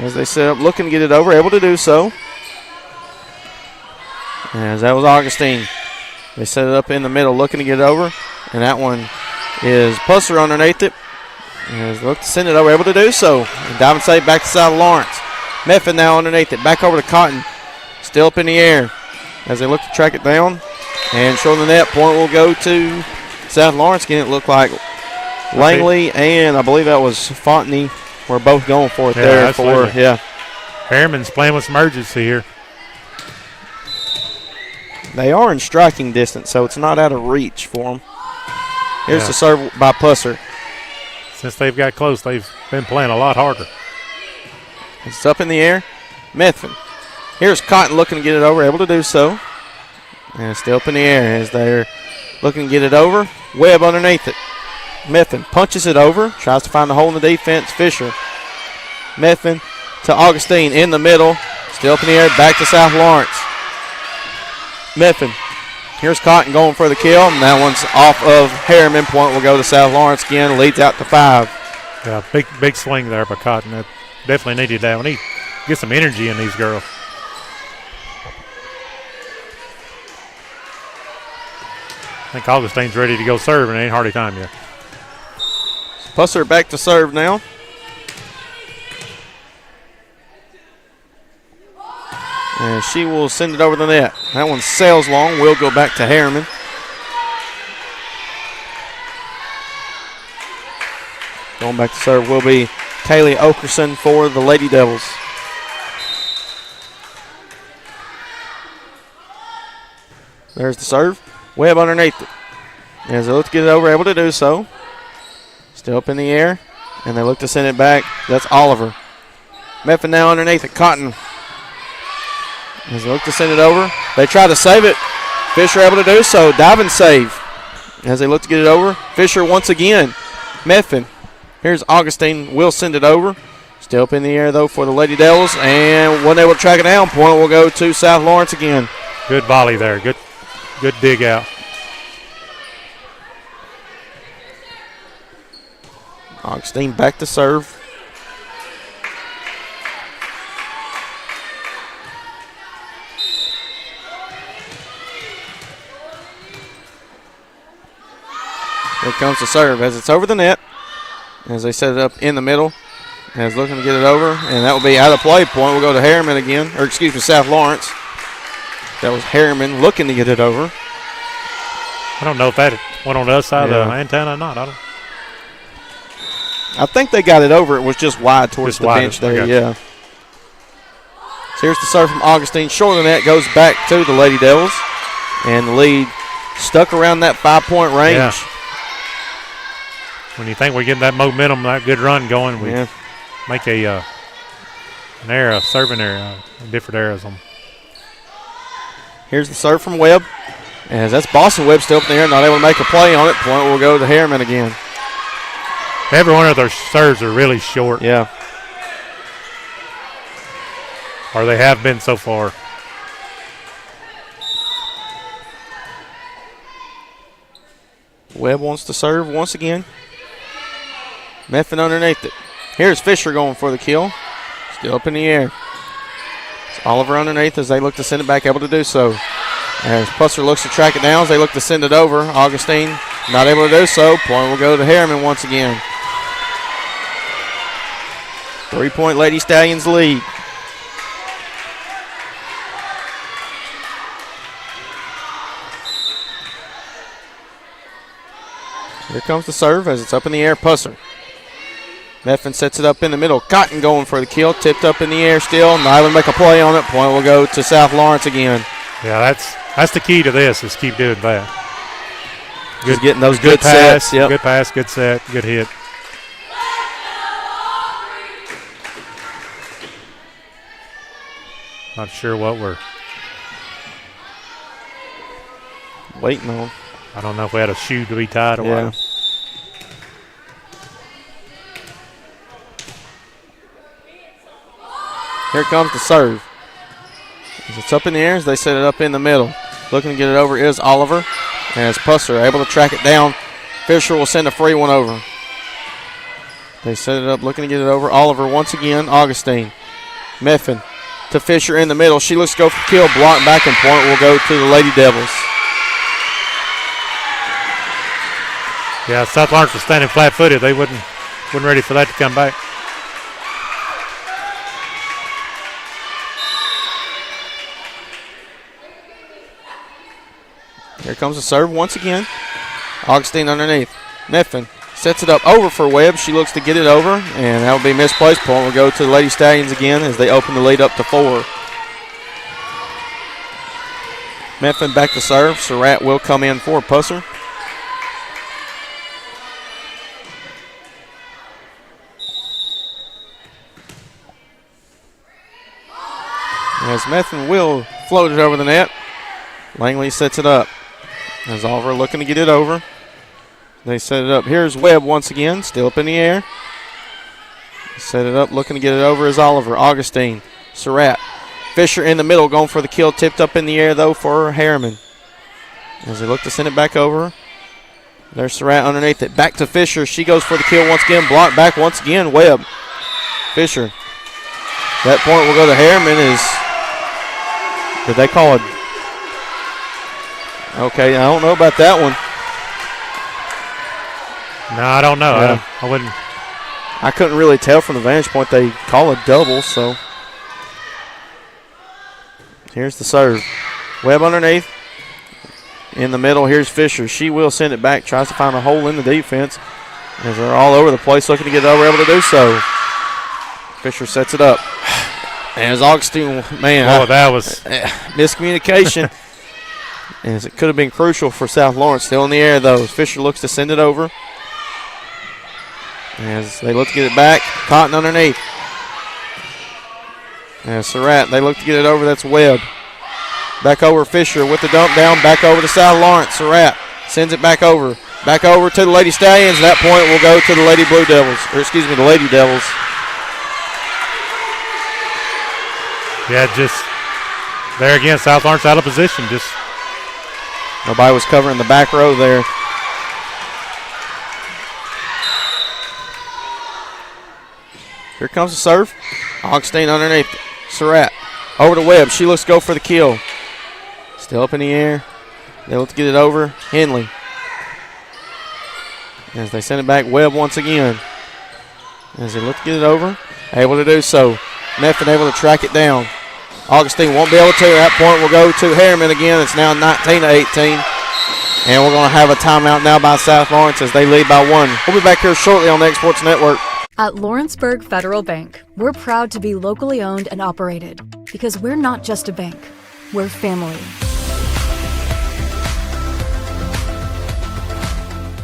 As they set up, looking to get it over, able to do so. As that was Augustine. They set it up in the middle, looking to get it over. And that one is Pusser underneath it. As they look to send it over, able to do so. And Diamond State back to South Lawrence. Meffin now underneath it, back over to Cotton. Still up in the air. As they look to track it down. And showing the net, point will go to South Lawrence. Again, it looked like Langley and I believe that was Fontenay were both going for it there. Harriman's playing with some urgency here. They are in striking distance, so it's not out of reach for them. Here's the serve by Pusser. Since they've got close, they've been playing a lot harder. It's up in the air. Methvin. Here's Cotton looking to get it over, able to do so. And it's still up in the air as they're looking to get it over. Webb underneath it. Methvin punches it over, tries to find a hole in the defense. Fisher. Methvin to Augustine in the middle. Still up in the air, back to South Lawrence. Methvin. Here's Cotton going for the kill, and that one's off of Harriman. Point will go to South Lawrence again, leads out to 5. Yeah, big swing there by Cotton. That definitely needed that one. He get some energy in these girls. I think Augustine's ready to go serve, and it ain't hardly time yet. Pusser back to serve now. And she will send it over the net. That one sails long. Will go back to Harriman. Going back to serve will be Kaylee Okerson for the Lady Devils. There's the serve. Webb underneath it. As they look to get it over, able to do so. Still up in the air. And they look to send it back. That's Oliver. Methvin now underneath it. Cotton. As they look to send it over, they try to save it. Fisher able to do so. Diving save. As they look to get it over, Fisher once again. Methvin. Here's Augustine. Will send it over. Still up in the air, though, for the Lady Devils. And wasn't able to track it down. Point will go to South Lawrence again. Good volley there. Good dig out. Augustine back to serve. Here comes the serve as it's over the net. As they set it up in the middle. As looking to get it over. And that will be out of play. Point will go to Harriman again. Or excuse me, South Lawrence. That was Harriman looking to get it over. I don't know if that went on the other side of the antenna or not. I think they got it over. It was just wide towards the bench there. Yeah. So here's the serve from Augustine. Short of the net goes back to the Lady Devils. And the lead stuck around that 5-point range. Yeah. When you think we're getting that momentum, that good run going, we make an error, serving error, different errors on. Here's the serve from Webb. As that's Boston Webb still up in the air, not able to make a play on it. Point will go to Harriman again. Every one of their serves are really short. Yeah. Or they have been so far. Webb wants to serve once again. Methvin underneath it. Here's Fisher going for the kill. Still up in the air. It's Oliver underneath as they look to send it back, able to do so. As Pusser looks to track it down as they look to send it over. Augustine not able to do so. Point will go to Harriman once again. 3-point Lady Stallions lead. Here comes the serve as it's up in the air. Pusser. Methvin sets it up in the middle. Cotton going for the kill. Tipped up in the air still. Not able to make a play on it. Point will go to South Lawrence again. Yeah, that's the key to this is keep doing that. Just getting those good pass, sets. Yep. Good pass, good set, good hit. Not sure what we're waiting on. I don't know if we had a shoe to be tied or what. Here comes the serve. As it's up in the air as they set it up in the middle. Looking to get it over is Oliver. And as Pusser able to track it down, Fisher will send a free one over. They set it up looking to get it over. Oliver once again. Augustine. Methvin to Fisher in the middle. She looks to go for kill. Blocked back and point will go to the Lady Devils. Yeah, South Lawrence was standing flat-footed. They wasn't ready for that to come back. Here comes the serve once again. Augustine underneath. Methvin sets it up over for Webb. She looks to get it over, and that will be misplaced. Point will go to the Lady Stallions again as they open the lead up to 4. Methvin back to serve. Surratt will come in for Pusser. As Methvin will float it over the net. Langley sets it up. As Oliver looking to get it over. They set it up. Here's Webb once again, still up in the air. Set it up, looking to get it over is Oliver. Augustine, Surratt. Fisher in the middle, going for the kill. Tipped up in the air, though, for Harriman. As they look to send it back over. There's Surratt underneath it. Back to Fisher. She goes for the kill once again. Blocked back once again. Webb. Fisher. That point will go to Harriman. Did they call it? Okay, I don't know about that one. No, I don't know. Yeah. I wouldn't. I couldn't really tell from the vantage point. They call a double, so. Here's the serve. Webb underneath. In the middle, here's Fisher. She will send it back. Tries to find a hole in the defense. As they're all over the place looking to get it over, able to do so. Fisher sets it up. And as Augustine, man. That was. Miscommunication. As it could have been crucial for South Lawrence. Still in the air, though. Fisher looks to send it over. As they look to get it back. Cotton underneath. And Surratt, they look to get it over. That's Webb. Back over Fisher with the dump down. Back over to South Lawrence. Surratt sends it back over. Back over to the Lady Stallions. That point will go to the Lady Blue Devils. Or excuse me, the Lady Devils. Yeah, just there again, South Lawrence out of position. Just nobody was covering the back row there. Here comes the serve. Augustine underneath. Surratt over to Webb. She looks to go for the kill. Still up in the air. They look to get it over. Henley. As they send it back, Webb once again. As they look to get it over. Able to do so. Methvin able to track it down. Augustine won't be able to. That point will go to Harriman again. It's now 19-18. And we're going to have a timeout now by South Lawrence as they lead by 1. We'll be back here shortly on the X Sports Network. At Lawrenceburg Federal Bank, we're proud to be locally owned and operated because we're not just a bank, we're family.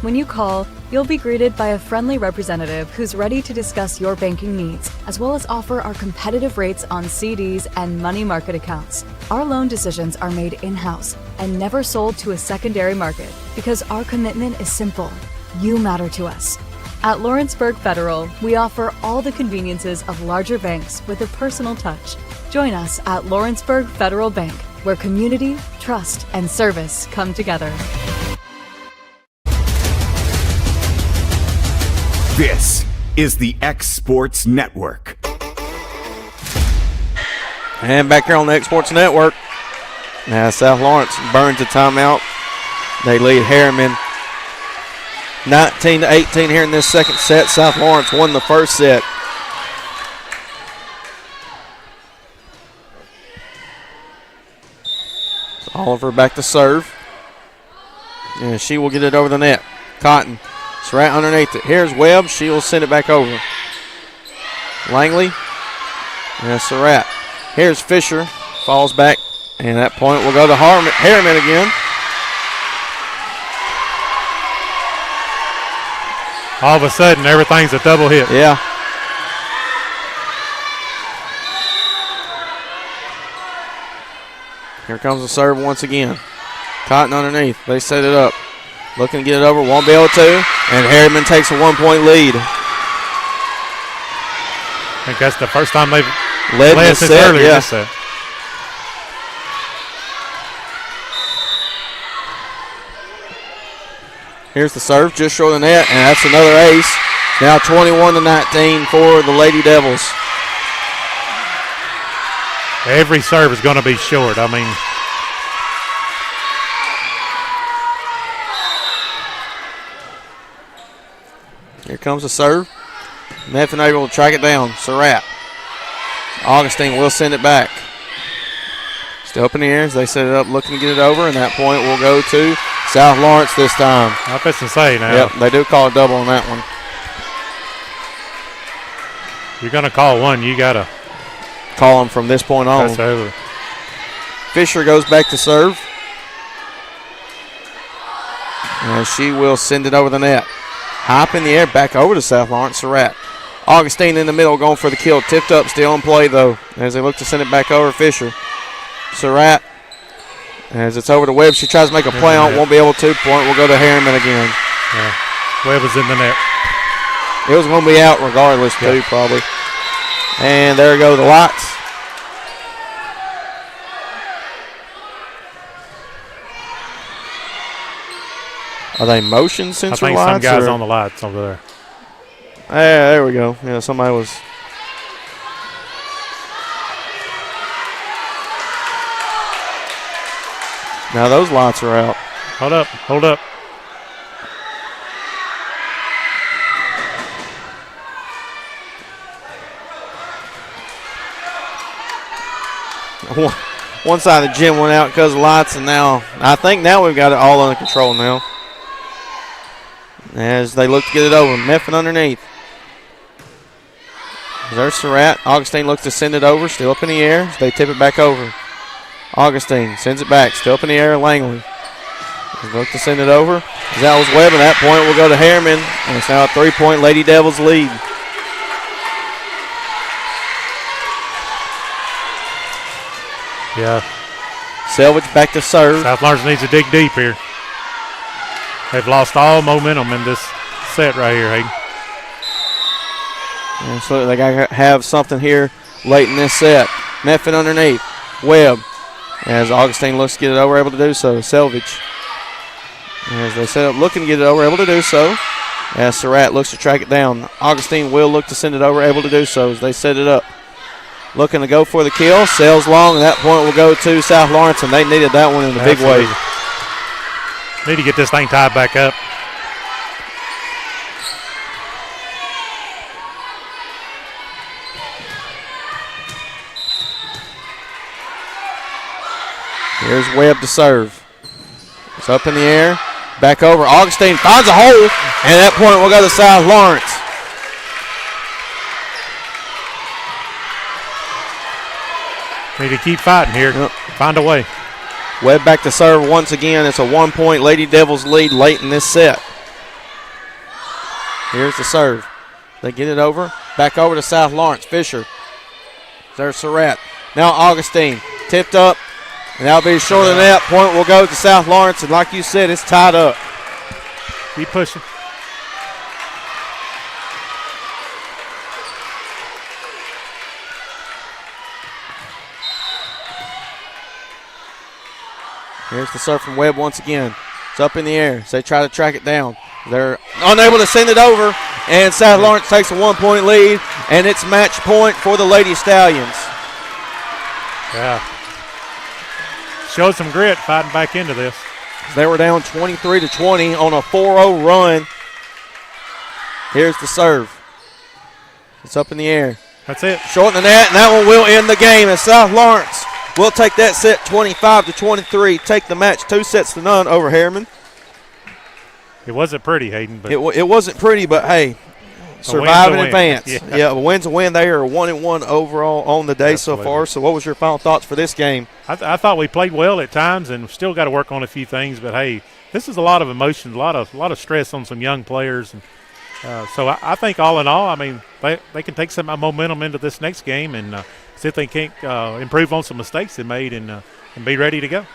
When you call, you'll be greeted by a friendly representative who's ready to discuss your banking needs, as well as offer our competitive rates on CDs and money market accounts. Our loan decisions are made in-house and never sold to a secondary market because our commitment is simple. You matter to us. At Lawrenceburg Federal, we offer all the conveniences of larger banks with a personal touch. Join us at Lawrenceburg Federal Bank, where community, trust, and service come together. This is the X Sports Network. And back here on the X Sports Network, now South Lawrence burns a timeout. They lead Harriman 19-18 here in this second set. South Lawrence won the first set. Oliver back to serve. And she will get it over the net. Cotton. Surratt underneath it. Here's Webb. She will send it back over. Langley. And Surratt. Here's Fisher. Falls back. And that point will go to Harriman again. All of a sudden, everything's a double hit. Yeah. Here comes the serve once again. Cotton underneath. They set it up. Looking to get it over. Won't be able to. And Harriman takes a 1-point lead. I think that's the first time they've led since set, earlier yeah. this set. Here's the serve, just short of the net, and that's another ace. Now 21-19 for the Lady Devils. Every serve is going to be short. I mean, here comes the serve. Methvin able to track it down. Surratt. Augustine will send it back. Still up in the air as they set it up, looking to get it over, and that point will go to South Lawrence this time. I was to say now. Yep, they do call a double on that one. You're going to call one, you got to call them from this point on. That's over. Fisher goes back to serve. And she will send it over the net. Hop in the air, back over to South Lawrence. Surratt. Augustine in the middle going for the kill. Tipped up, still in play, though, as they look to send it back over Fisher. Surratt, as it's over to Webb. She tries to make a play on it, won't be able to. Point will go to Harriman again. Yeah. Webb was in the net. It was going to be out regardless, too, probably. And there go the lights. Are they motion sensor lights? I think some guys on the lights over there. Yeah, there we go. Yeah, somebody was. Now those lights are out. Hold up, hold up. One side of the gym went out because of lights, and now I think now we've got it all under control now. As they look to get it over, Meffin underneath. There's Surratt. Augustine looks to send it over, still up in the air. They tip it back over. Augustine sends it back, still up in the air. Langley. They look to send it over. That was Webb, and that point will go to Harriman, and it's now a 3-point Lady Devils lead. Yeah. Selvage back to serve. South Lawrence needs to dig deep here. They've lost all momentum in this set right here, Hayden. And so they got to have something here late in this set. Meffin underneath. Webb. As Augustine looks to get it over, able to do so. Selvage. As they set up looking to get it over, able to do so. As Surratt looks to track it down. Augustine will look to send it over, able to do so as they set it up. Looking to go for the kill. Sails long, and that point will go to South Lawrence, and they needed that one in a big way. Need to get this thing tied back up. Here's Webb to serve. It's up in the air. Back over. Augustine finds a hole, and that point will go to South Lawrence. Need to keep fighting here. Yep. Find a way. Webb back to serve once again. It's a 1-point Lady Devils lead late in this set. Here's the serve. They get it over. Back over to South Lawrence. Fisher. There's Surratt. Now Augustine. Tipped up. And that'll be short of the net. Point will go to South Lawrence. And like you said, it's tied up. Keep pushing. Here's the serve from Webb once again. It's up in the air. So they try to track it down. They're unable to send it over. And South Lawrence takes a 1-point lead. And it's match point for the Lady Stallions. Yeah. Showed some grit fighting back into this. They were down 23-20 on a 4-0 run. Here's the serve. It's up in the air. That's it. Short in the net, and that one will end the game as South Lawrence will take that set 25-23. Take the match 2-0 over Harriman. It wasn't pretty, Hayden. But it wasn't pretty, but hey, survive in advance. Yeah, a win's a win. They are 1-1 overall on the day so far. So what was your final thoughts for this game? I thought we played well at times and still got to work on a few things. But, hey, this is a lot of emotions, a lot of stress on some young players. And so I think all in all, I mean, they can take some momentum into this next game and see if they can't improve on some mistakes they made and be ready to go.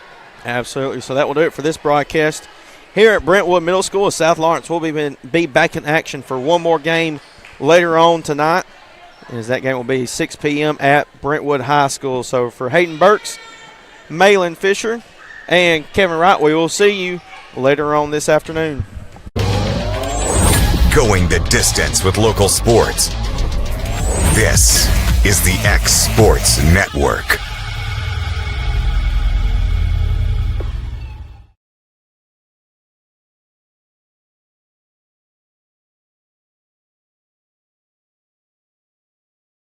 Absolutely. So that will do it for this broadcast here at Brentwood Middle School. South Lawrence will be back in action for one more game later on tonight, as that game will be 6 p.m. at Brentwood High School. So for Hayden Burks, Malin Fisher, and Kevin Wright, we will see you later on this afternoon. Going the distance with local sports. This is the X Sports Network.